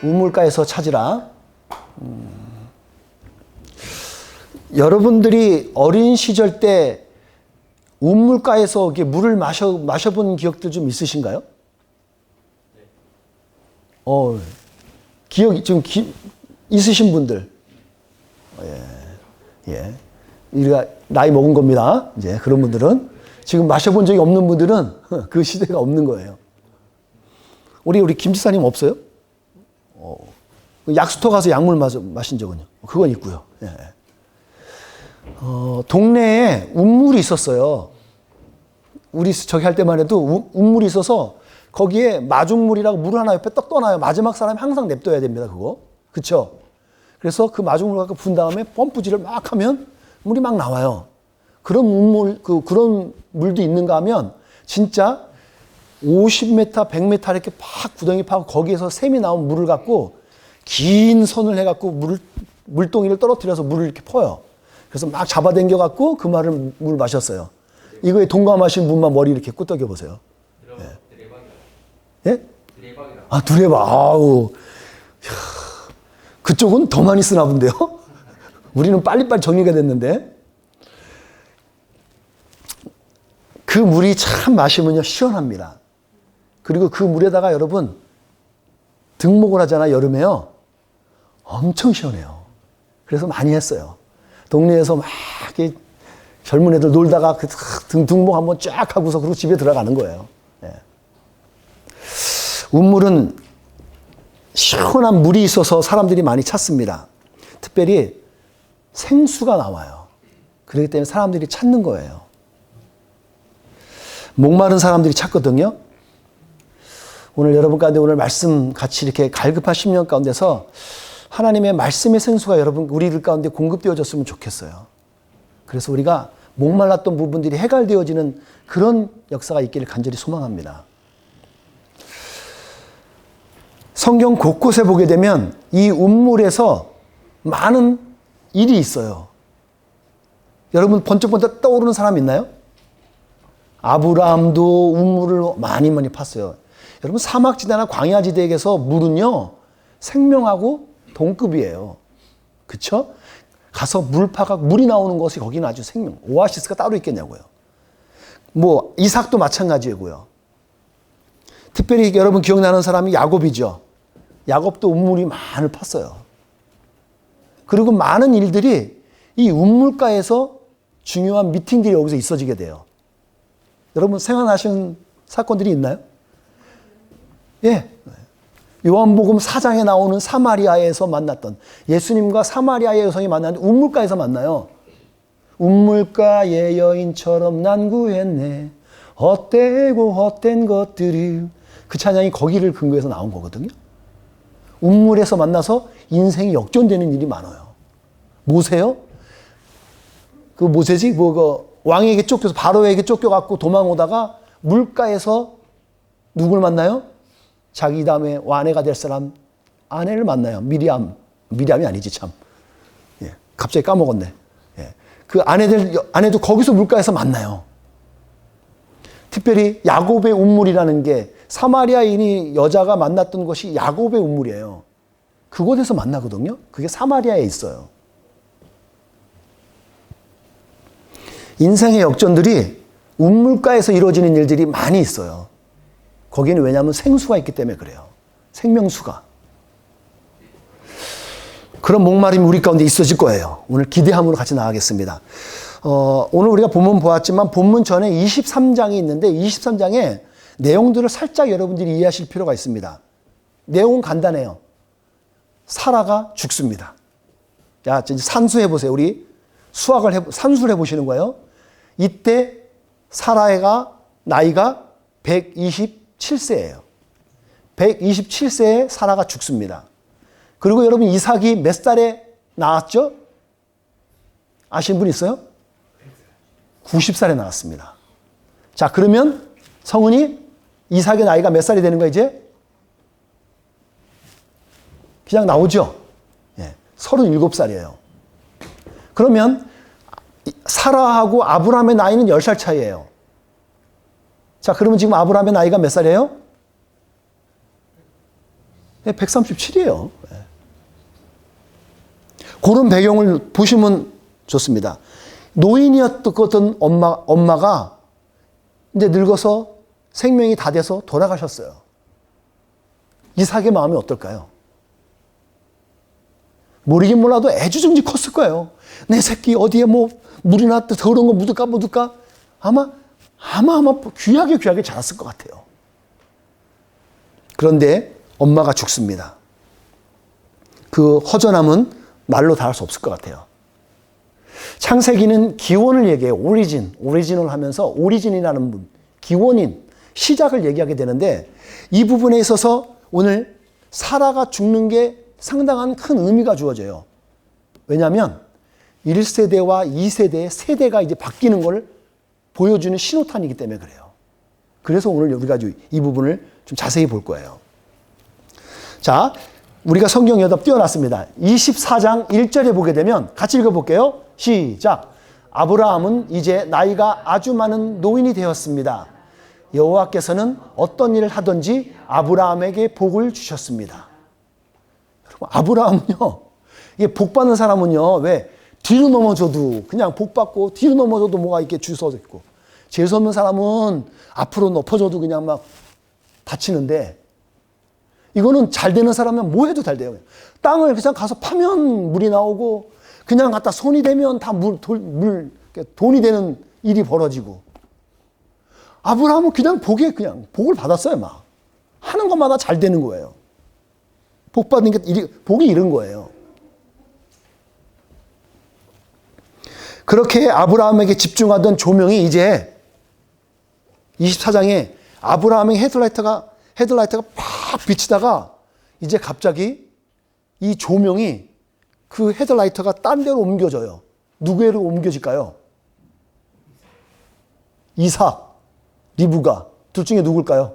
우물가에서 찾으라. 여러분들이 어린 시절 때 우물가에서 이렇게 물을 마셔본 기억들 좀 있으신가요? 기억이 좀 있으신 분들. 예. 우리가 나이 먹은 겁니다. 이제 그런 분들은. 지금 마셔본 적이 없는 분들은 그 시대가 없는 거예요. 우리 김지사님 없어요? 약수터 가서 약물 마신 적은요? 그건 있고요. 예. 동네에 운물이 있었어요. 우리 저기 할 때만 해도 운물이 있어서 거기에 마중물이라고 물 하나 옆에 떡 떠놔요. 마지막 사람이 항상 냅둬야 됩니다. 그거. 그쵸? 그래서 그 마중물 갖고 분 다음에 펌프질을 막 하면 물이 막 나와요. 그런 운물, 그런 물도 있는가 하면 진짜 50m, 100m 이렇게 팍 구덩이 파고 거기에서 샘이 나온 물을 갖고 긴 선을 해갖고 물동이를 떨어뜨려서 물을 이렇게 퍼요. 그래서 막 잡아당겨 갖고 그 물을 마셨어요. 이거에 동감하신 분만 머리 이렇게 끄덕여 보세요. 예? 아, 두레박. 아우. 그쪽은 더 많이 쓰나 본데요? 우리는 빨리빨리 정리가 됐는데. 그 물이 참 마시면요, 시원합니다. 그리고 그 물에다가 여러분, 등목을 하잖아요, 여름에요. 엄청 시원해요. 그래서 많이 했어요. 동네에서 막 젊은 애들 놀다가 그 등목 한번 쫙 하고서 그리고 집에 들어가는 거예요. 예. 운물은 시원한 물이 있어서 사람들이 많이 찾습니다. 특별히 생수가 나와요. 그렇기 때문에 사람들이 찾는 거예요. 목마른 사람들이 찾거든요. 오늘 여러분 가운데 오늘 말씀 같이 이렇게 갈급한 심령 가운데서 하나님의 말씀의 생수가 여러분 우리들 가운데 공급되어졌으면 좋겠어요. 그래서 우리가 목말랐던 부분들이 해갈되어지는 그런 역사가 있기를 간절히 소망합니다. 성경 곳곳에 보게 되면 이 운물에서 많은 일이 있어요. 여러분 번쩍번쩍 떠오르는 사람 있나요? 아브라함도 운물을 많이 팠어요. 여러분 사막지대나 광야지대에서 물은요 생명하고 동급이에요. 그쵸? 가서 물 파가 물이 나오는 것이 거기는 아주 생명. 오아시스가 따로 있겠냐고요. 뭐 이삭도 마찬가지고요. 특별히 여러분 기억나는 사람이 야곱이죠. 야곱도 운물이 많이 팠어요. 그리고 많은 일들이 이 운물가에서 중요한 미팅들이 여기서 있어지게 돼요. 여러분 생각나시는 사건들이 있나요? 예. 요한복음 4장에 나오는 사마리아에서 만났던 예수님과 사마리아의 여성이 만났는데 운물가에서 만나요. 운물가의 여인처럼 난 구했네. 헛되고 헛된 것들이. 그 찬양이 거기를 근거해서 나온 거거든요. 운물에서 만나서 인생이 역전되는 일이 많아요. 모세요? 그 모세지? 왕에게 쫓겨서 바로에게 쫓겨갖고 도망오다가 물가에서 누굴 만나요? 자기 다음에 아내가 될 사람 아내를 만나요. 미리암이 아니지 참. 예, 갑자기 까먹었네. 예, 그 아내도 거기서 물가에서 만나요. 특별히 야곱의 운물이라는 게 사마리아인이 여자가 만났던 것이 야곱의 운물이에요. 그곳에서 만나거든요. 그게 사마리아에 있어요. 인생의 역전들이 운물가에서 이루어지는 일들이 많이 있어요. 거기는 왜냐하면 생수가 있기 때문에 그래요. 생명수가. 그런 목마름이 우리 가운데 있어질 거예요. 오늘 기대함으로 같이 나가겠습니다. 오늘 우리가 본문 보았지만 본문 전에 23장이 있는데 23장에 내용들을 살짝 여러분들이 이해하실 필요가 있습니다. 내용은 간단해요. 사라가 죽습니다. 자, 이제 산수해 보세요. 우리 산수를 해보시는 거예요. 이때 사라가 나이가 127세예요. 127세에 사라가 죽습니다. 그리고 여러분 이삭이 몇 살에 낳았죠? 아시는 분 있어요? 90살에 낳았습니다. 자, 그러면 성은이 이삭의 나이가 몇 살이 되는 거야 이제? 그냥 나오죠? 예, 37살이에요. 그러면 사라하고 아브라함의 나이는 10살 차이예요. 자, 그러면 지금 아브라함의 나이가 몇 살이에요? 137이에요. 그런 배경을 보시면 좋습니다. 노인이었던 엄마가 이제 늙어서 생명이 다 돼서 돌아가셨어요. 이삭의 마음이 어떨까요? 모르긴 몰라도 애지중지 컸을 거예요. 내 새끼 어디에 뭐 물이나 더러운 거 묻을까? 아마 귀하게 자랐을 것 같아요. 그런데 엄마가 죽습니다. 그 허전함은 말로 다 할 수 없을 것 같아요. 창세기는 기원을 얘기해요. 오리진을 하면서 오리진이라는 분, 기원인, 시작을 얘기하게 되는데 이 부분에 있어서 오늘 사라가 죽는 게 상당한 큰 의미가 주어져요. 왜냐하면 1세대와 2세대의 세대가 이제 바뀌는 걸 보여주는 신호탄이기 때문에 그래요. 그래서 오늘 우리가 이 부분을 좀 자세히 볼 거예요. 자, 우리가 성경 여답 띄워놨습니다. 24장 1절에 보게 되면 같이 읽어볼게요. 시작. 아브라함은 이제 나이가 아주 많은 노인이 되었습니다. 여호와께서는 어떤 일을 하든지 아브라함에게 복을 주셨습니다. 여러분, 아브라함은요, 이게 복 받는 사람은요, 왜 뒤로 넘어져도 그냥 복 받고 뒤로 넘어져도 뭐가 이렇게 주워져 있고, 재수 없는 사람은 앞으로 높아져도 그냥 막 다치는데, 이거는 잘 되는 사람은 뭐 해도 잘 돼요. 땅을 그냥 가서 파면 물이 나오고, 그냥 갖다 손이 되면 다 돈이 되는 일이 벌어지고. 아브라함은 그냥 복을 받았어요, 막. 하는 것마다 잘 되는 거예요. 복 받는 게, 복이 이런 거예요. 그렇게 아브라함에게 집중하던 조명이 이제 24장에 아브라함의 헤드라이트가 팍 비치다가 이제 갑자기 이 조명이 그 헤드라이트가 딴 데로 옮겨져요. 누구에로 옮겨질까요? 이삭, 리브가. 둘 중에 누굴까요?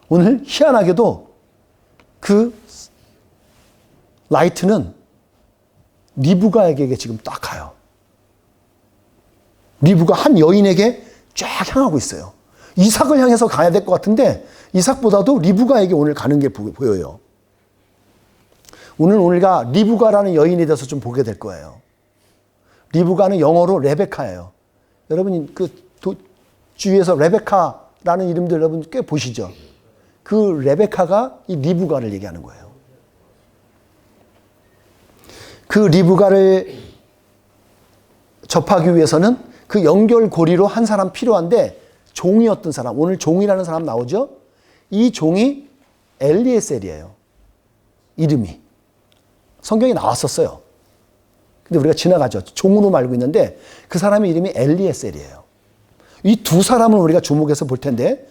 오늘 희한하게도 그 라이트는 리브가에게 지금 딱 가요. 리브가 한 여인에게 쫙 향하고 있어요. 이삭을 향해서 가야 될 것 같은데 이삭보다도 리브가에게 오늘 가는 게 보여요. 오늘 우리가 리브가라는 여인에 대해서 좀 보게 될 거예요. 리브가는 영어로 레베카예요. 여러분 주위에서 레베카라는 이름들 여러분 꽤 보시죠. 그 레베카가 이 리브가를 얘기하는 거예요. 그 리브가를 접하기 위해서는 그 연결고리로 한 사람 필요한데 종이었던 사람, 오늘 종이라는 사람 나오죠? 이 종이 엘리에셀이에요. 이름이. 성경에 나왔었어요. 근데 우리가 지나가죠. 종으로 알고 있는데 그 사람의 이름이 엘리에셀이에요. 이 두 사람을 우리가 주목해서 볼 텐데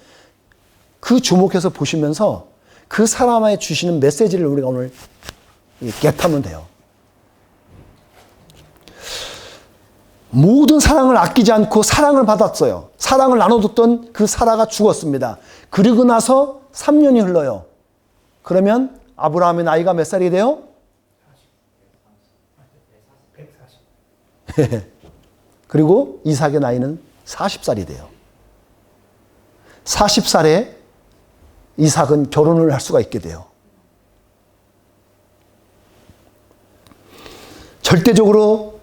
그 주목해서 보시면서 그 사람에 주시는 메시지를 우리가 오늘 겟하면 돼요. 모든 사랑을 아끼지 않고 사랑을 받았어요. 사랑을 나눠줬던 그 사라가 죽었습니다. 그리고 나서 3년이 흘러요. 그러면 아브라함의 나이가 몇 살이 돼요? 140. 그리고 이삭의 나이는 40살이 돼요. 40살에 이삭은 결혼을 할 수가 있게 돼요. 절대적으로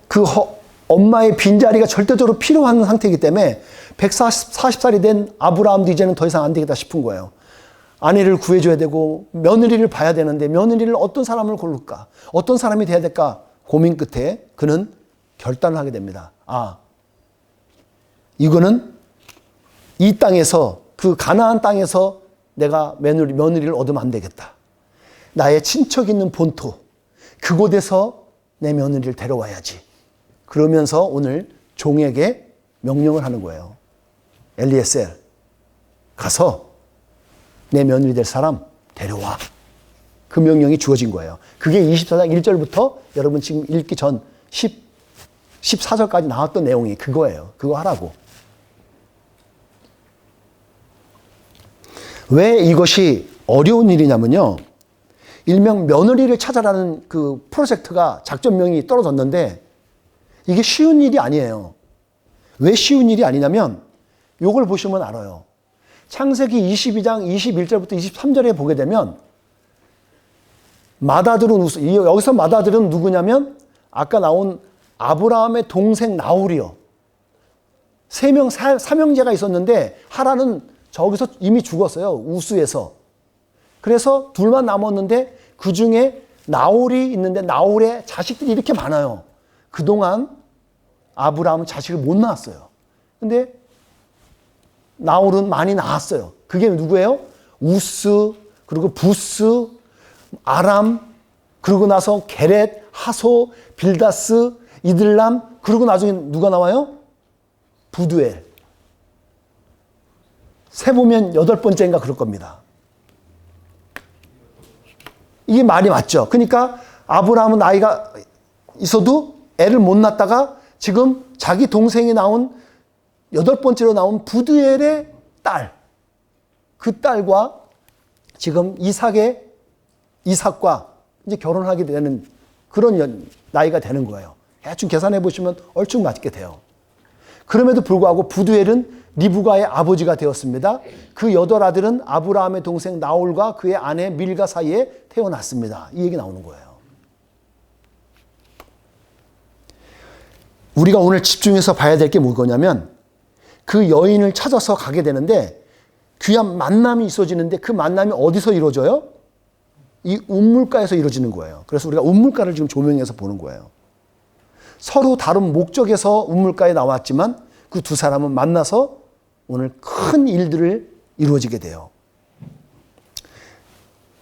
엄마의 빈자리가 절대적으로 필요한 상태이기 때문에 140살이 된 아브라함도 이제는 더 이상 안 되겠다 싶은 거예요. 아내를 구해줘야 되고 며느리를 봐야 되는데 며느리를 어떤 사람을 고를까? 어떤 사람이 돼야 될까? 고민 끝에 그는 결단을 하게 됩니다. 이거는 이 땅에서 그 가나안 땅에서 내가 며느리를 얻으면 안 되겠다. 나의 친척 있는 본토 그곳에서 내 며느리를 데려와야지. 그러면서 오늘 종에게 명령을 하는 거예요. 엘리에셀 가서 내 며느리 될 사람 데려와. 그 명령이 주어진 거예요. 그게 24장 1절부터 여러분 지금 읽기 전 14절까지 나왔던 내용이 그거예요. 그거 하라고. 왜 이것이 어려운 일이냐면요. 일명 며느리를 찾아라는 그 프로젝트가 작전명이 떨어졌는데 이게 쉬운 일이 아니에요. 왜 쉬운 일이 아니냐면 요걸 보시면 알아요. 창세기 22장 21절부터 23절에 보게 되면 맏아들은 우스, 여기서 맏아들은 누구냐면 아까 나온 아브라함의 동생 나홀이요. 삼형제가 있었는데 하나는 저기서 이미 죽었어요. 우스에서. 그래서 둘만 남았는데 그 중에 나홀이 있는데 나홀의 자식들이 이렇게 많아요. 그동안 아브라함은 자식을 못 낳았어요. 근데 나홀은 많이 낳았어요. 그게 누구예요? 우스, 그리고 부스, 아람, 그러고 나서 게렛, 하소, 빌다스, 이들람, 그리고 나중에 누가 나와요? 부두엘. 세보면 8번째인가 그럴 겁니다. 이게 말이 맞죠? 그러니까 아브라함은 나이가 있어도 애를 못 낳다가 지금 자기 동생이 나온 8번째로 나온 부두엘의 딸, 그 딸과 지금 이삭과 이제 결혼하게 되는 그런 나이가 되는 거예요. 대충 계산해 보시면 얼추 맞게 돼요. 그럼에도 불구하고 부두엘은 리브가의 아버지가 되었습니다. 그 8아들은 아브라함의 동생 나홀과 그의 아내 밀가 사이에 태어났습니다. 이 얘기 나오는 거예요. 우리가 오늘 집중해서 봐야 될 게 뭐냐면 그 여인을 찾아서 가게 되는데 귀한 만남이 있어지는데 그 만남이 어디서 이루어져요? 이 운물가에서 이루어지는 거예요. 그래서 우리가 운물가를 지금 조명해서 보는 거예요. 서로 다른 목적에서 운물가에 나왔지만 그 두 사람은 만나서 오늘 큰 일들을 이루어지게 돼요.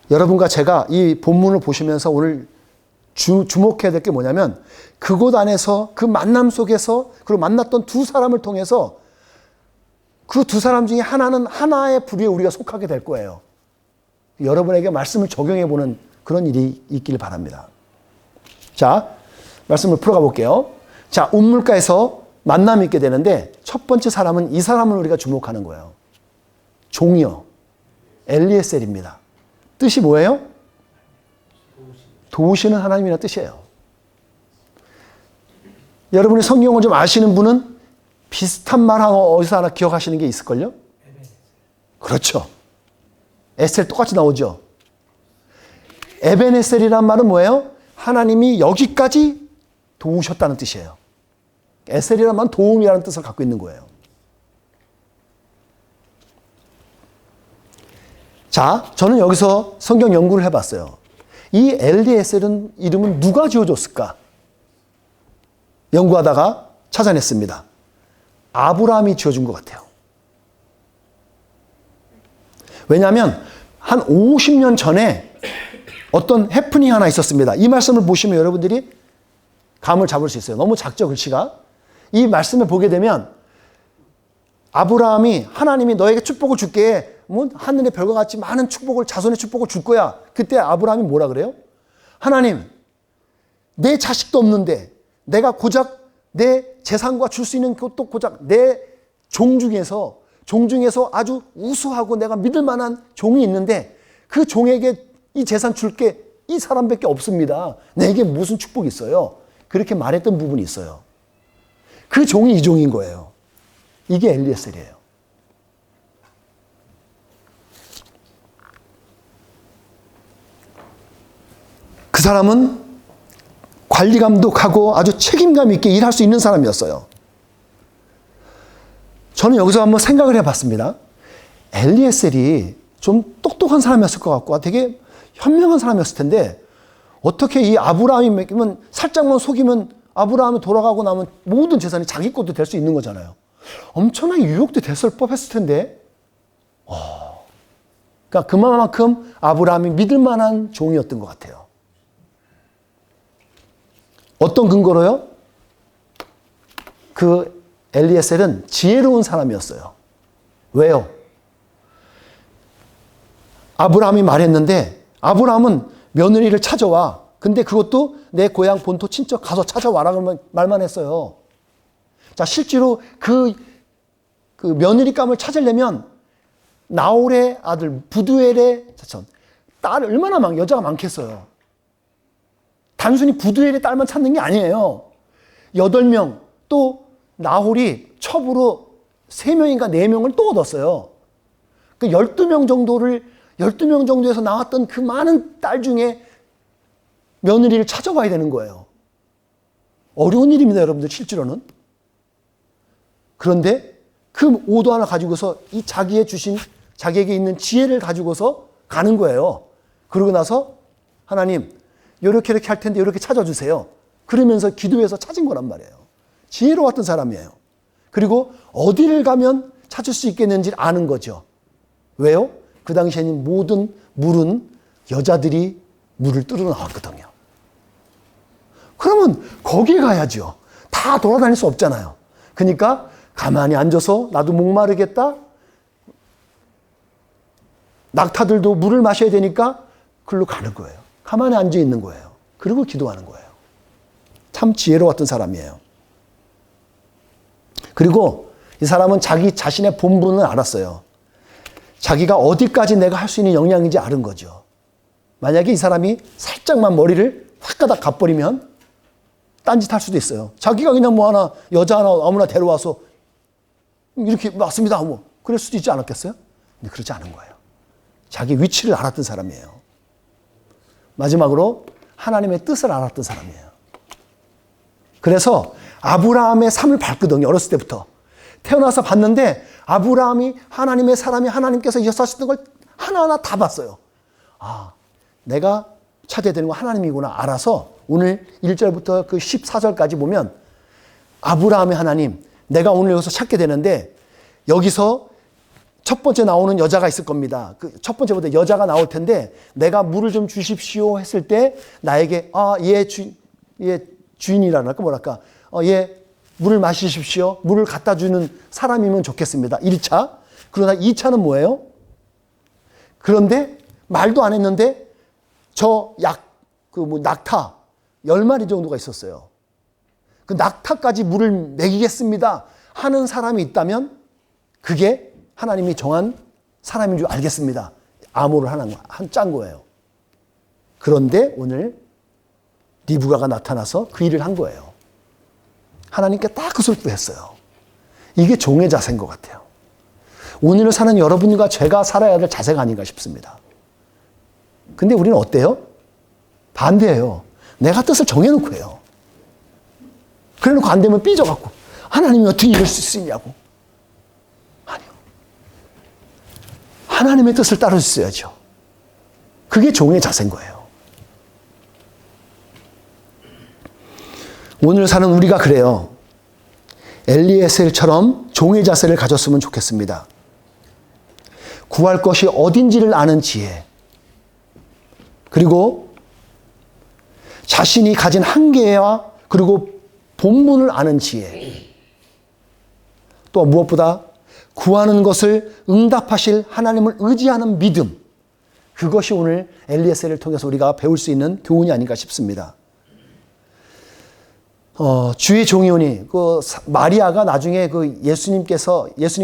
여러분과 제가 이 본문을 보시면서 오늘 주목해야 될 게 뭐냐면 그곳 안에서 그 만남 속에서 그리고 만났던 두 사람을 통해서 그 두 사람 중에 하나는 하나의 부류에 우리가 속하게 될 거예요. 여러분에게 말씀을 적용해 보는 그런 일이 있길 바랍니다. 자, 말씀을 풀어가 볼게요. 자, 운물가에서 만남이 있게 되는데 첫 번째 사람은 이 사람을 우리가 주목하는 거예요. 종이요. 엘리에셀입니다. 뜻이 뭐예요? 도우시는 하나님이라는 뜻이에요. 여러분이 성경을 좀 아시는 분은 비슷한 말 하나 어디서 하나 기억하시는 게 있을걸요? 그렇죠. 에셀 똑같이 나오죠. 에벤에셀이란 말은 뭐예요? 하나님이 여기까지 도우셨다는 뜻이에요. 에셀이란 말은 도움이라는 뜻을 갖고 있는 거예요. 자, 저는 여기서 성경 연구를 해봤어요. 이 엘리에셀은 이름은 누가 지어줬을까? 연구하다가 찾아냈습니다. 아브라함이 지어준 것 같아요. 왜냐하면 한 50년 전에 어떤 해프닝 하나 있었습니다. 이 말씀을 보시면 여러분들이 감을 잡을 수 있어요. 너무 작죠, 글씨가? 이 말씀을 보게 되면 아브라함이 하나님이 너에게 축복을 줄게. 뭐 하늘의 별과 같이 많은 축복을, 자손의 축복을 줄 거야. 그때 아브라함이 뭐라 그래요? 하나님, 내 자식도 없는데 내가 고작 내 재산과 줄 수 있는 것도 고작 내 종 중에서 아주 우수하고 내가 믿을 만한 종이 있는데 그 종에게 이 재산 줄게 이 사람밖에 없습니다. 내게 무슨 축복이 있어요? 그렇게 말했던 부분이 있어요. 그 종이 이 종인 거예요. 이게 엘리에셀이에요. 그 사람은 관리 감독하고 아주 책임감 있게 일할 수 있는 사람이었어요. 저는 여기서 한번 생각을 해봤습니다. 엘리에셀이 좀 똑똑한 사람이었을 것 같고 되게 현명한 사람이었을 텐데 어떻게 이 아브라함이 맡기면 살짝만 속이면 아브라함이 돌아가고 나면 모든 재산이 자기 것도 될 수 있는 거잖아요. 엄청나게 유혹도 됐을 법했을 텐데 그러니까 그만큼 아브라함이 믿을 만한 종이었던 것 같아요. 어떤 근거로요? 그 엘리에셀은 지혜로운 사람이었어요. 왜요? 아브라함이 말했는데 아브라함은 며느리를 찾아와. 근데 그것도 내 고향 본토 친척 가서 찾아와라 그러면 말만 했어요. 자, 실제로 그 며느리감을 찾으려면 나홀의 아들 부두엘의 자손 딸 얼마나 여자가 많겠어요. 단순히 부두엘의 딸만 찾는 게 아니에요. 8명 또 나홀이 첩으로 3명인가 4명을 또 얻었어요. 그 12명 정도에서 나왔던 그 많은 딸 중에 며느리를 찾아와야 되는 거예요. 어려운 일입니다, 여러분들, 실제로는. 그런데 그 오도 하나 가지고서 이 자기에게 있는 지혜를 가지고서 가는 거예요. 그러고 나서 하나님, 이렇게 할 텐데 이렇게 찾아주세요. 그러면서 기도해서 찾은 거란 말이에요. 지혜로웠던 사람이에요. 그리고 어디를 가면 찾을 수 있겠는지를 아는 거죠. 왜요? 그 당시에는 모든 물은 여자들이 물을 뚫어 나왔거든요. 그러면 거기에 가야죠. 다 돌아다닐 수 없잖아요. 그러니까 가만히 앉아서 나도 목마르겠다. 낙타들도 물을 마셔야 되니까 글로 가는 거예요. 가만히 앉아 있는 거예요. 그리고 기도하는 거예요. 참 지혜로웠던 사람이에요. 그리고 이 사람은 자기 자신의 본분을 알았어요. 자기가 어디까지 내가 할 수 있는 역량인지 아는 거죠. 만약에 이 사람이 살짝만 머리를 확 가다 가버리면 딴짓 할 수도 있어요. 자기가 그냥 뭐 하나, 여자 하나 아무나 데려와서 이렇게 왔습니다 하고 그럴 수도 있지 않았겠어요? 근데 그렇지 않은 거예요. 자기 위치를 알았던 사람이에요. 마지막으로 하나님의 뜻을 알았던 사람이에요. 그래서 아브라함의 삶을 봤거든요. 어렸을 때부터. 태어나서 봤는데 아브라함이 하나님의 사람이 하나님께서 역사하셨던 걸 하나하나 다 봤어요. 아, 내가 찾아야 되는 건 하나님이구나 알아서 오늘 1절부터 그 14절까지 보면 아브라함의 하나님, 내가 오늘 여기서 찾게 되는데 여기서 첫 번째 나오는 여자가 있을 겁니다. 그 첫 번째보다 여자가 나올 텐데 내가 물을 좀 주십시오 했을 때 나에게 얘 주인이라나 뭐랄까 얘 물을 마시십시오. 물을 갖다 주는 사람이면 좋겠습니다. 1차. 그러나 2차는 뭐예요? 그런데 말도 안 했는데 낙타 10마리 정도가 있었어요. 그 낙타까지 물을 먹이겠습니다 하는 사람이 있다면 그게 하나님이 정한 사람인 줄 알겠습니다. 암호를 짠 거예요. 그런데 오늘 리브가가 나타나서 그 일을 한 거예요. 하나님께 딱 그 소리도 했어요. 이게 종의 자세인 것 같아요. 오늘을 사는 여러분과 제가 살아야 될 자세가 아닌가 싶습니다. 근데 우리는 어때요? 반대예요. 내가 뜻을 정해놓고 해요. 그래놓고 안 되면 삐져갖고 하나님이 어떻게 이럴 수 있냐고. 아니요. 하나님의 뜻을 따를 수 있어야죠. 그게 종의 자세인 거예요. 오늘 사는 우리가 그래요. 엘리에셀처럼 종의 자세를 가졌으면 좋겠습니다. 구할 것이 어딘지를 아는 지혜, 그리고 자신이 가진 한계와 그리고 본분을 아는 지혜, 또 무엇보다 구하는 것을 응답하실 하나님을 의지하는 믿음, 그것이 오늘 엘리에셀을 통해서 우리가 배울 수 있는 교훈이 아닌가 싶습니다. 주의 종이오니 마리아가 나중에 예수님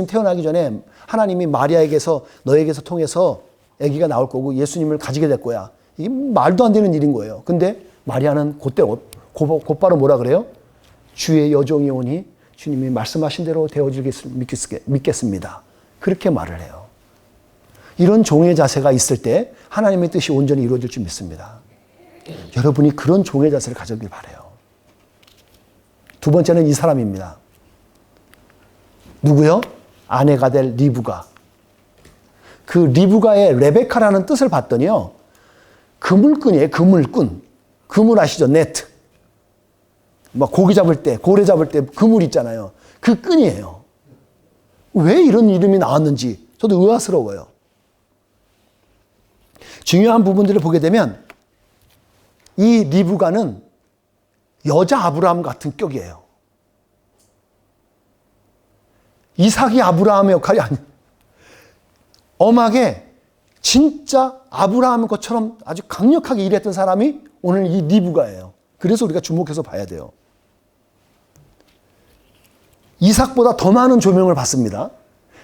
태어나기 전에 하나님이 마리아에게서 너에게서 통해서 아기가 나올 거고 예수님을 가지게 될 거야. 이게 말도 안 되는 일인 거예요. 근데 마리아는 곧바로 뭐라 그래요? 주의 여종이오니 주님이 말씀하신 대로 되어주길 믿겠습니다. 그렇게 말을 해요. 이런 종의 자세가 있을 때 하나님의 뜻이 온전히 이루어질 줄 믿습니다. 여러분이 그런 종의 자세를 가져길 바라요. 두 번째는 이 사람입니다. 누구요? 아내가 될 리브가. 그 리브가의 레베카라는 뜻을 봤더니요. 그물끈이에요. 그물끈. 그물 아시죠? 네트. 막 고기 잡을 때, 고래 잡을 때 그물 있잖아요. 그 끈이에요. 왜 이런 이름이 나왔는지 저도 의아스러워요. 중요한 부분들을 보게 되면 이 리브가는 여자 아브라함 같은 격이에요. 이삭이 아브라함의 역할이 아니에요. 엄하게 진짜 아브라함 것처럼 아주 강력하게 일했던 사람이 오늘 이 리브가예요. 그래서 우리가 주목해서 봐야 돼요. 이삭보다 더 많은 조명을 받습니다.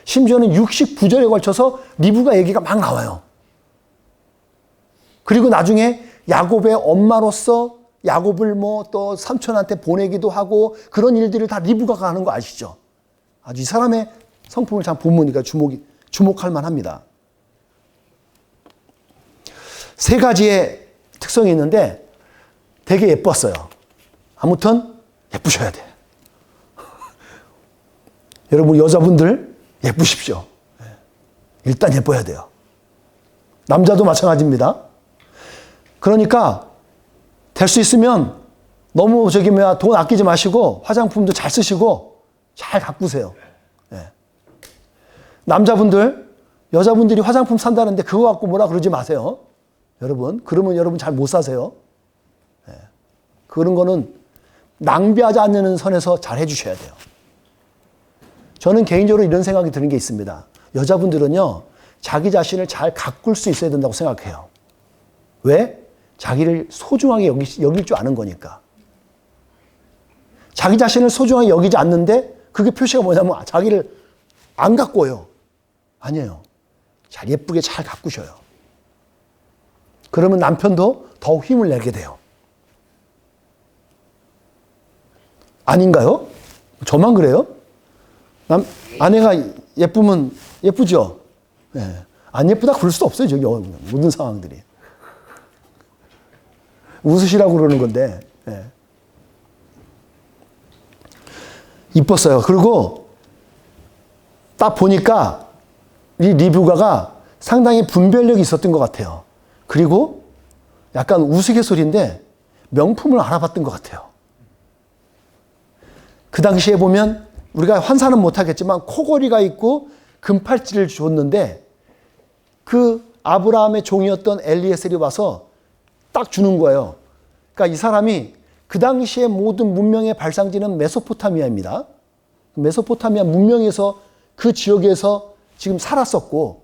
심지어는 69절에 걸쳐서 리브가 얘기가 막 나와요. 그리고 나중에 야곱의 엄마로서 야곱을 또 삼촌한테 보내기도 하고 그런 일들을 다 리브가가 하는 거 아시죠? 아주 이 사람의 성품을 참 보니까 주목할 만합니다. 세 가지의 특성이 있는데 되게 예뻤어요. 아무튼 예쁘셔야 돼. 여러분 여자분들 예쁘십시오. 일단 예뻐야 돼요. 남자도 마찬가지입니다. 그러니까 될 수 있으면 너무 돈 아끼지 마시고 화장품도 잘 쓰시고 잘 가꾸세요. 남자분들, 여자분들이 화장품 산다는데 그거 갖고 뭐라 그러지 마세요. 여러분, 그러면 여러분 잘 못 사세요. 그런 거는 낭비하지 않는 선에서 잘 해주셔야 돼요. 저는 개인적으로 이런 생각이 드는 게 있습니다. 여자분들은요, 자기 자신을 잘 가꿀 수 있어야 된다고 생각해요. 왜? 자기를 소중하게 여길 줄 아는 거니까. 자기 자신을 소중하게 여기지 않는데 그게 표시가 뭐냐면 자기를 안 가꿔요. 아니에요. 잘 예쁘게 잘 가꾸셔요. 그러면 남편도 더욱 힘을 내게 돼요. 아닌가요? 저만 그래요? 아내가 예쁘면 예쁘죠? 네. 안 예쁘다 그럴 수도 없어요. 저기 모든 상황들이. 웃으시라고 그러는 건데. 네. 이뻤어요. 그리고 딱 보니까 이 리브가가 상당히 분별력이 있었던 것 같아요. 그리고 약간 우스갯소리인데 명품을 알아봤던 것 같아요. 그 당시에 보면 우리가 환산은 못하겠지만 코걸이가 있고 금팔찌를 줬는데 그 아브라함의 종이었던 엘리에셀이 와서 딱 주는 거예요. 그러니까 이 사람이 그 당시에 모든 문명의 발상지는 메소포타미아입니다. 메소포타미아 문명에서 그 지역에서 지금 살았었고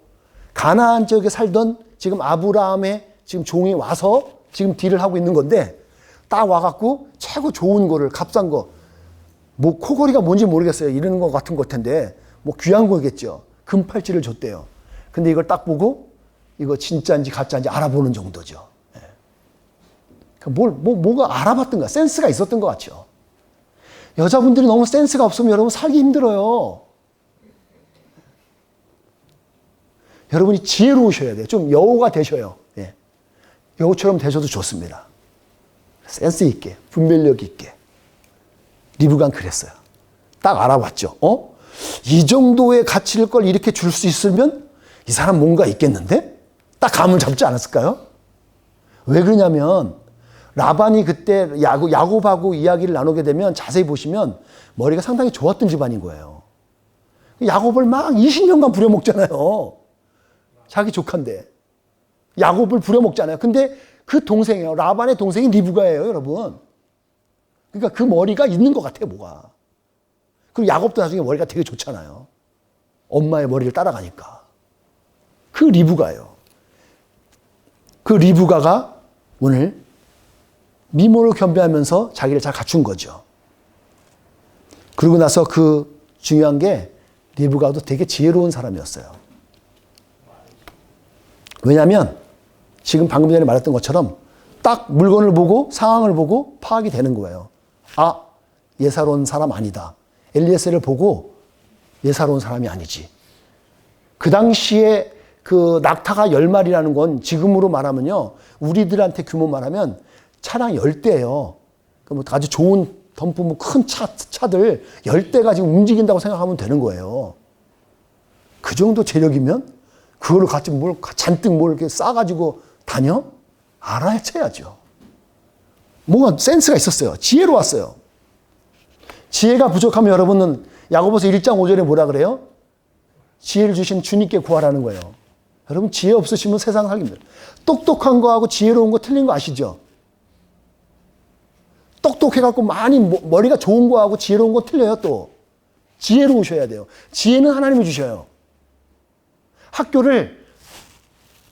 가나안 지역에 살던 지금 아브라함의 지금 종이 와서 지금 딜을 하고 있는 건데 딱 와갖고 최고 좋은 거를 값싼 거 뭐 코걸이가 뭔지 모르겠어요. 이러는 것 같은 것 텐데 뭐 귀한 거겠죠. 금팔찌를 줬대요. 근데 이걸 딱 보고 이거 진짜인지 가짜인지 알아보는 정도죠. 뭐가 알아봤던가 센스가 있었던 것 같죠. 여자분들이 너무 센스가 없으면 여러분 살기 힘들어요. 여러분이 지혜로우셔야 돼요. 좀 여우가 되셔요. 예. 여우처럼 되셔도 좋습니다. 센스 있게, 분별력 있게. 리브간 그랬어요. 딱 알아봤죠. 이 정도의 가치일 걸 이렇게 줄 수 있으면 이 사람 뭔가 있겠는데? 딱 감을 잡지 않았을까요? 왜 그러냐면 라반이 그때 야곱하고 이야기를 나누게 되면 자세히 보시면 머리가 상당히 좋았던 집안인 거예요. 야곱을 막 20년간 부려먹잖아요. 자기 조카인데. 야곱을 부려먹잖아요. 근데 그 동생이에요. 라반의 동생이 리브가예요, 여러분. 그러니까 그 머리가 있는 것 같아요, 뭐가. 그리고 야곱도 나중에 머리가 되게 좋잖아요. 엄마의 머리를 따라가니까. 그 리브가예요. 그 리브가가 오늘 미모를 겸비하면서 자기를 잘 갖춘 거죠. 그러고 나서 그 중요한 게 리브가도 되게 지혜로운 사람이었어요. 왜냐하면 지금 방금 전에 말했던 것처럼 딱 물건을 보고 상황을 보고 파악이 되는 거예요. 아, 예사로운 사람 아니다. 엘리에셀을 보고 예사로운 사람이 아니지. 그 당시에 그 낙타가 10마리라는 건 지금으로 말하면요. 우리들한테 규모 말하면 차량 10대예요. 뭐 아주 좋은 덤프 큰 차들 10대가 지금 움직인다고 생각하면 되는 거예요. 그 정도 재력이면 그걸로 같이 잔뜩 이렇게 싸가지고 다녀? 알아채야죠. 뭔가 센스가 있었어요. 지혜로웠어요. 지혜가 부족하면 여러분은 야고보서 1장 5절에 뭐라 그래요? 지혜를 주신 주님께 구하라는 거예요. 여러분 지혜 없으시면 세상 살기 힘들어요. 똑똑한 거하고 지혜로운 거 틀린 거 아시죠? 똑똑해갖고 많이 머리가 좋은 거하고 지혜로운 거 틀려요 또. 지혜로우셔야 돼요. 지혜는 하나님이 주셔요. 학교를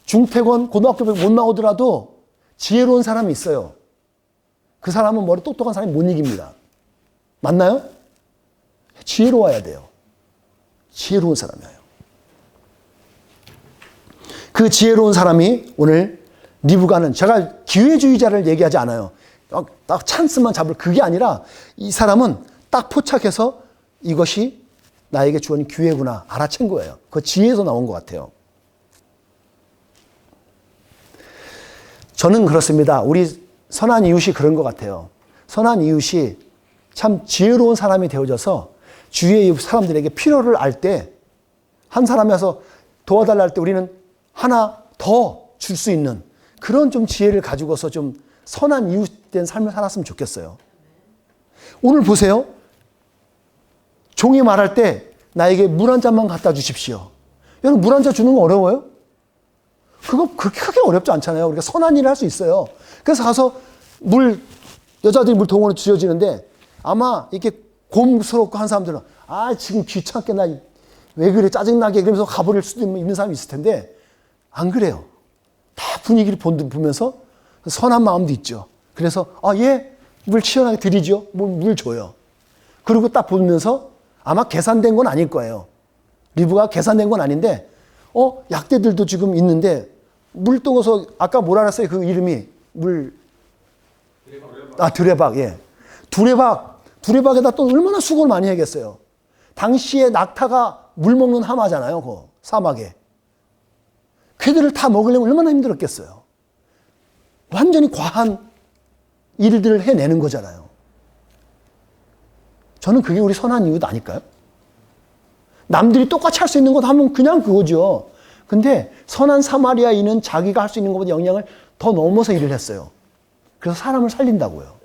중퇴건 고등학교 못 나오더라도 지혜로운 사람이 있어요. 그 사람은 머리 똑똑한 사람이 못 이깁니다. 맞나요? 지혜로워야 돼요. 지혜로운 사람이에요. 그 지혜로운 사람이 오늘 리브가는 제가 기회주의자를 얘기하지 않아요. 딱 찬스만 잡을 그게 아니라 이 사람은 딱 포착해서 이것이 나에게 주어진 기회구나 알아챈 거예요. 그 지혜에서 나온 것 같아요. 저는 그렇습니다. 우리 선한 이웃이 그런 것 같아요. 선한 이웃이 참 지혜로운 사람이 되어져서 주위의 사람들에게 필요를 알 때 한 사람이 와서 도와달라 할 때 우리는 하나 더 줄 수 있는 그런 좀 지혜를 가지고서 좀 선한 이웃된 삶을 살았으면 좋겠어요. 오늘 보세요. 종이 말할 때 나에게 물 한 잔만 갖다 주십시오. 여러분 물 한 잔 주는 거 어려워요? 그거 그렇게 크게 어렵지 않잖아요. 우리가 선한 일을 할 수 있어요. 그래서 가서 여자들이 물 동원을 주어지는데 아마 이렇게 곰스럽고 한 사람들은 지금 귀찮게 나 왜 그래 짜증나게 그러면서 가버릴 수도 있는 사람이 있을 텐데 안 그래요. 다 분위기를 보면서 선한 마음도 있죠. 그래서 예, 물 시원하게 드리죠. 물 줘요. 그리고 딱 보면서 아마 계산된 건 아닐 거예요. 리브가 계산된 건 아닌데 약대들도 지금 있는데 물 떠서 아까 뭐라 그랬어요? 그 이름이 두레박. 예. 두레박에다 또 얼마나 수고를 많이 하겠어요. 당시에 낙타가 물 먹는 하마잖아요. 그 사막에. 걔들을 다 먹으려면 얼마나 힘들었겠어요. 완전히 과한 일들을 해내는 거잖아요. 저는 그게 우리 선한 이웃 아닐까요? 남들이 똑같이 할 수 있는 것 하면 그냥 그거죠. 근데 선한 사마리아인은 자기가 할 수 있는 것보다 영향을 더 넘어서 일을 했어요. 그래서 사람을 살린다고요.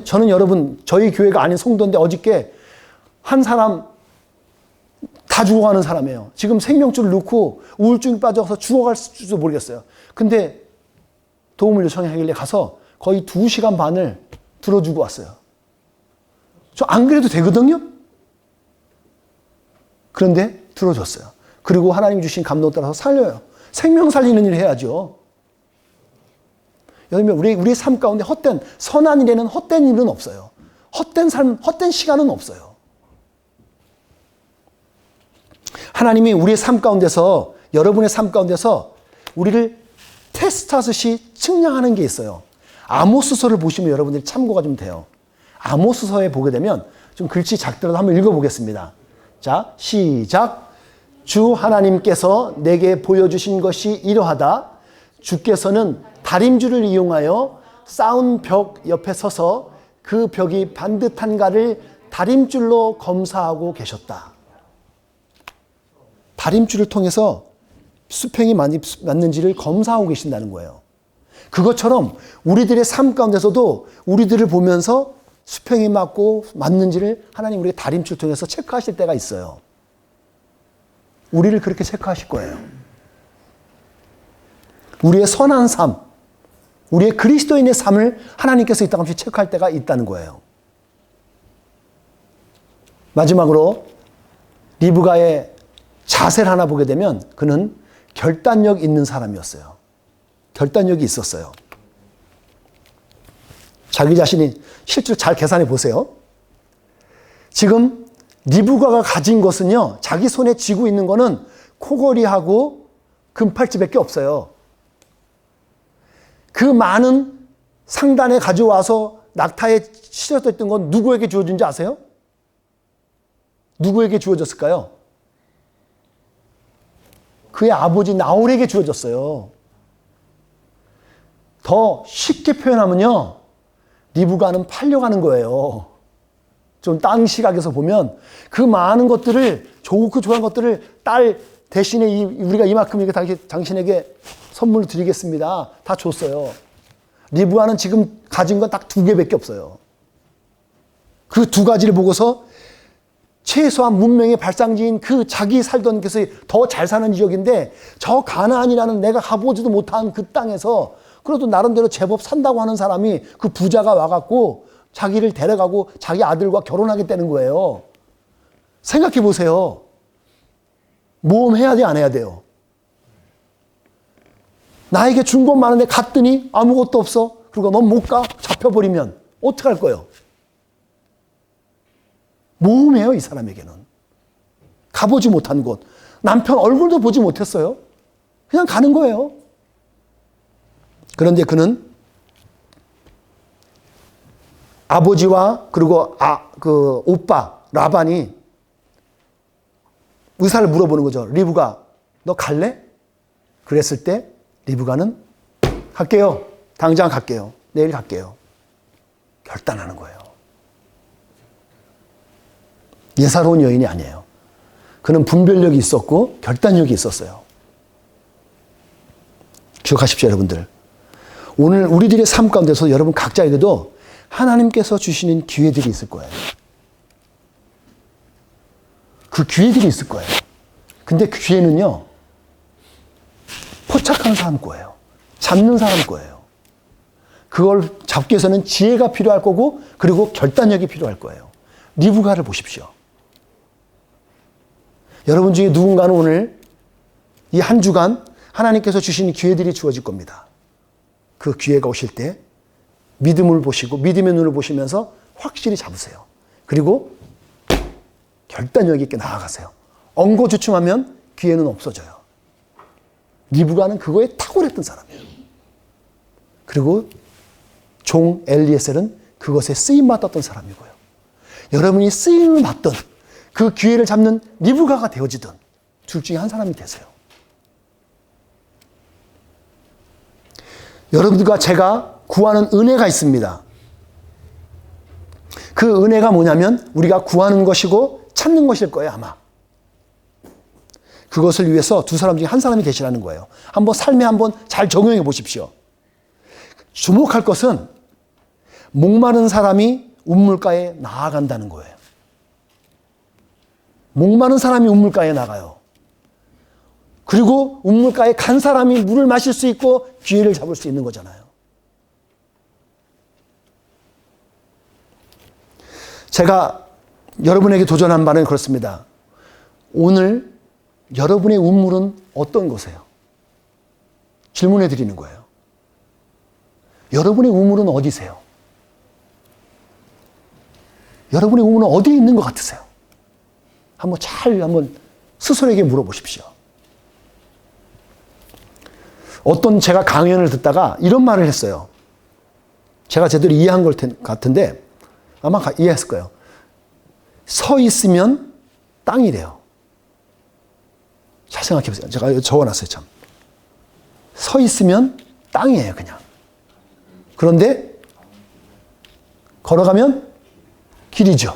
저는 여러분 저희 교회가 아닌 성도인데 어저께 한 사람 다 죽어가는 사람이에요. 지금 생명줄을 넣고 우울증이 빠져서 죽어갈지도 모르겠어요. 근데 도움을 요청하길래 가서 거의 2시간 반을 들어주고 왔어요. 저 안 그래도 되거든요? 그런데 들어줬어요. 그리고 하나님이 주신 감동 따라서 살려요. 생명 살리는 일을 해야죠. 여러분, 우리 삶 가운데 선한 일에는 헛된 일은 없어요. 헛된 시간은 없어요. 하나님이 우리의 삶 가운데서, 여러분의 삶 가운데서 우리를 테스트하듯이 측량하는 게 있어요. 아모스서를 보시면 여러분들이 참고가 좀 돼요. 아모스서에 보게 되면 좀 글씨 작더라도 한번 읽어보겠습니다. 자, 시작. 주 하나님께서 내게 보여주신 것이 이러하다. 주께서는 다림줄을 이용하여 쌓은 벽 옆에 서서 그 벽이 반듯한가를 다림줄로 검사하고 계셨다. 다림줄을 통해서 수평이 맞는지를 검사하고 계신다는 거예요. 그것처럼 우리들의 삶 가운데서도 우리들을 보면서 수평이 맞고 맞는지를 하나님 우리의 다림줄을 통해서 체크하실 때가 있어요. 우리를 그렇게 체크하실 거예요. 우리의 선한 삶, 우리의 그리스도인의 삶을 하나님께서 이따금씩 체크할 때가 있다는 거예요. 마지막으로 리브가의 자세를 하나 보게 되면 그는 결단력 있는 사람이었어요. 결단력이 있었어요. 자기 자신이 실제로 잘 계산해 보세요. 지금 리브가가 가진 것은요, 자기 손에 쥐고 있는 거는 코걸이하고 금팔찌밖에 없어요. 그 많은 상단에 가져와서 낙타에 실어졌던 건 누구에게 주어진지 아세요? 누구에게 주어졌을까요? 그의 아버지 나홀에게 주어졌어요. 더 쉽게 표현하면요, 리브가는 팔려가는 거예요. 좀 땅 시각에서 보면 그 많은 것들을, 좋고 좋은 것들을 딸 대신에 우리가 이만큼 이렇게 당신에게 선물을 드리겠습니다. 다 줬어요. 리브가는 지금 가진 건 딱 2개밖에 없어요. 그 2가지를 보고서 최소한 문명의 발상지인 그 자기 살던 곳이 더 잘 사는 지역인데 저 가나안이라는 내가 가보지도 못한 그 땅에서 그래도 나름대로 제법 산다고 하는 사람이 그 부자가 와갖고 자기를 데려가고 자기 아들과 결혼하겠다는 거예요. 생각해 보세요. 모험해야 돼, 안 해야 돼요? 나에게 준 건 많은데 갔더니 아무것도 없어. 그리고 넌 못 가? 잡혀버리면 어떡할 거예요? 모험해요, 이 사람에게는. 가보지 못한 곳. 남편 얼굴도 보지 못했어요. 그냥 가는 거예요. 그런데 그는 아버지와 그리고 그 오빠 라반이 의사를 물어보는 거죠. 리브가 너 갈래? 그랬을 때 리브가는 갈게요. 당장 갈게요. 내일 갈게요. 결단하는 거예요. 예사로운 여인이 아니에요. 그는 분별력이 있었고 결단력이 있었어요. 기억하십시오, 여러분들. 오늘 우리들의 삶 가운데서 여러분 각자에게도 하나님께서 주시는 기회들이 있을 거예요. 그 기회들이 있을 거예요. 근데 그 기회는요, 포착하는 사람 거예요. 잡는 사람 거예요. 그걸 잡기 위해서는 지혜가 필요할 거고, 그리고 결단력이 필요할 거예요. 리브가를 보십시오. 여러분 중에 누군가는 오늘 이 한 주간 하나님께서 주신 기회들이 주어질 겁니다. 그 기회가 오실 때 믿음을 보시고 믿음의 눈을 보시면서 확실히 잡으세요. 그리고 결단력 있게 나아가세요. 엉거주춤하면 기회는 없어져요. 리브가는 그거에 탁월했던 사람이에요. 그리고 종 엘리에셀은 그것에 쓰임받았던 사람이고요. 여러분이 쓰임을 받던 그 기회를 잡는 리브가가 되어지든 둘 중에 한 사람이 되세요. 여러분들과 제가 구하는 은혜가 있습니다. 그 은혜가 뭐냐면 우리가 구하는 것이고 찾는 것일 거예요, 아마. 그것을 위해서 두 사람 중에 한 사람이 되시라는 거예요. 한번 삶에 한번 잘 적용해 보십시오. 주목할 것은 목마른 사람이 우물가에 나아간다는 거예요. 목마른 사람이 우물가에 나가요. 그리고 우물가에 간 사람이 물을 마실 수 있고 기회를 잡을 수 있는 거잖아요. 제가 여러분에게 도전한 바는 그렇습니다. 오늘 여러분의 우물은 어떤 곳이에요? 질문해 드리는 거예요. 여러분의 우물은 어디세요? 여러분의 우물은 어디에 있는 것 같으세요? 한번 스스로에게 물어보십시오. 어떤 제가 강연을 듣다가 이런 말을 했어요. 제가 제대로 이해한 걸 같은데 아마 이해했을 거예요. 서 있으면 땅이래요. 잘 생각해 보세요. 제가 적어놨어요, 참. 서 있으면 땅이에요, 그냥. 그런데 걸어가면 길이죠.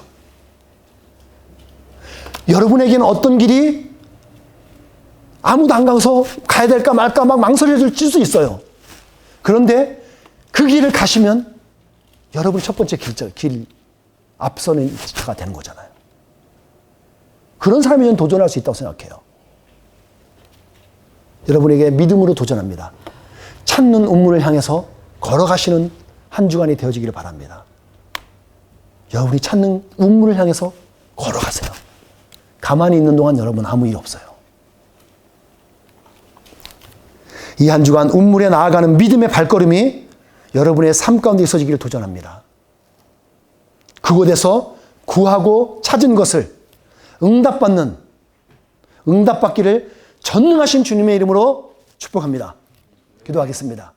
여러분에게는 어떤 길이 아무도 안 가서 가야 될까 말까 막 망설여질 수 있어요. 그런데 그 길을 가시면 여러분이 첫 번째 길 앞서는 자가 되는 거잖아요. 그런 삶에 저는 도전할 수 있다고 생각해요. 여러분에게 믿음으로 도전합니다. 찾는 우물을 향해서 걸어가시는 한 주간이 되어지기를 바랍니다. 여러분이 찾는 우물을 향해서 걸어가세요. 가만히 있는 동안 여러분 아무 일 없어요. 이 한 주간 우물에 나아가는 믿음의 발걸음이 여러분의 삶 가운데 있어지기를 도전합니다. 그곳에서 구하고 찾은 것을 응답받기를 전능하신 주님의 이름으로 축복합니다. 기도하겠습니다.